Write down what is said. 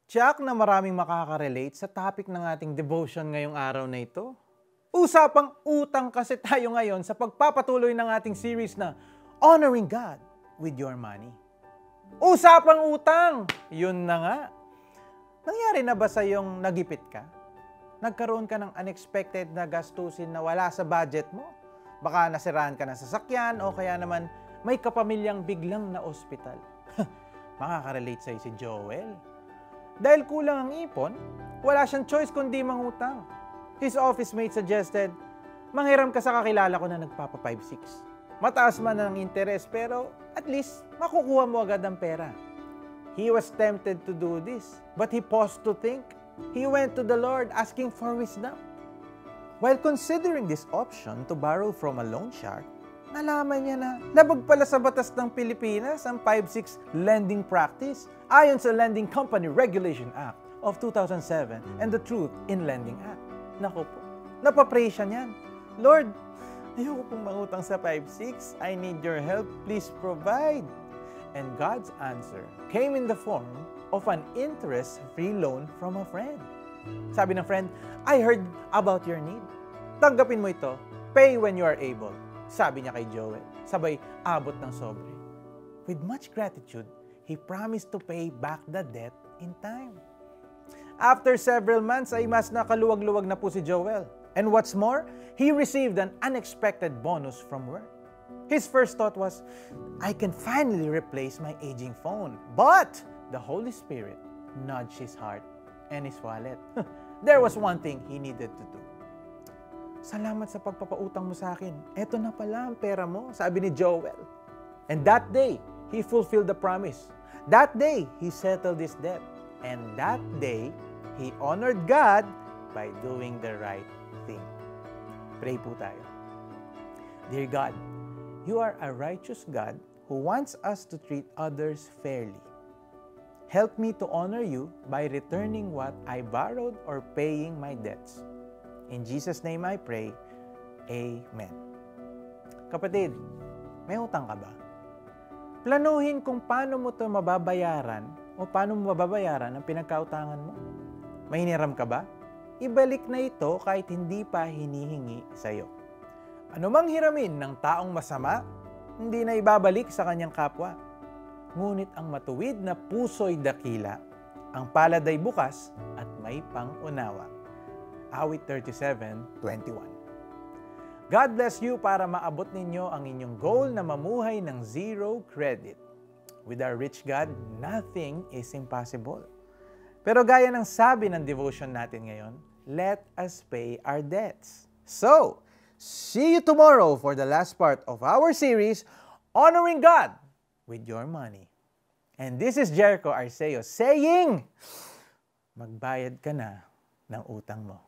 Tiyak na maraming makaka-relate sa topic ng ating devotion ngayong araw na ito. Usapang utang kasi tayo ngayon sa pagpapatuloy ng ating series na Honoring God with Your Money. Usapang utang! Yun na nga. Nangyari na ba sa iyong nagipit ka? Nagkaroon ka ng unexpected na gastusin na wala sa budget mo? Baka nasiraan ka ng sasakyan o kaya naman may kapamilyang biglang na ospital. Makaka-relate sa'yo si Joel. Dahil kulang ang ipon, wala siyang choice kundi mangutang. His office mate suggested, manghiram ka sa kakilala ko na nagpapa 5-6. Mataas man ang interes pero at least makukuha mo agad ang pera. He was tempted to do this, but he paused to think. He went to the Lord asking for wisdom. While considering this option to borrow from a loan shark, nalaman niya na labag pala sa batas ng Pilipinas ang 5-6 lending practice ayon sa Lending Company Regulation Act of 2007 and the Truth in Lending Act. Naku po, napapray siya niyan. Lord, ayoko pong mangutang sa 5-6. I need your help. Please provide. And God's answer came in the form of an interest-free loan from a friend. Sabi ng friend, I heard about your need. Tanggapin mo ito. Pay when you are able. Sabi niya kay Joel, sabay abot ng sobre. With much gratitude, he promised to pay back the debt in time. After several months ay mas nakaluwag-luwag na po si Joel. And what's more, he received an unexpected bonus from work. His first thought was, I can finally replace my aging phone. But the Holy Spirit nudged his heart and his wallet. There was one thing he needed to do. Salamat sa pagpapautang mo sa akin. Eto na pala ang pera mo, sabi ni Joel. And that day, he fulfilled the promise. That day, he settled his debt. And that day, he honored God by doing the right thing. Pray po tayo. Dear God, you are a righteous God who wants us to treat others fairly. Help me to honor you by returning what I borrowed or paying my debts. In Jesus' name I pray, Amen. Kapatid, may utang ka ba? Planuhin kung paano mo ito mababayaran o paano mo mababayaran ang pinagkautangan mo. May hiniram ka ba? Ibalik na ito kahit hindi pa hinihingi sa iyo. Ano mang hiramin ng taong masama, hindi na ibabalik sa kanyang kapwa. Ngunit ang matuwid na puso'y dakila, ang palad ay bukas at may pang-unawa. Awit 37:21. God bless you para maabot ninyo ang inyong goal na mamuhay ng zero credit. With our rich God, nothing is impossible. Pero gaya ng sabi ng devotion natin ngayon, let us pay our debts. So, see you tomorrow for the last part of our series, Honoring God with Your Money. And this is Jericho Arceo saying, magbayad ka na ng utang mo.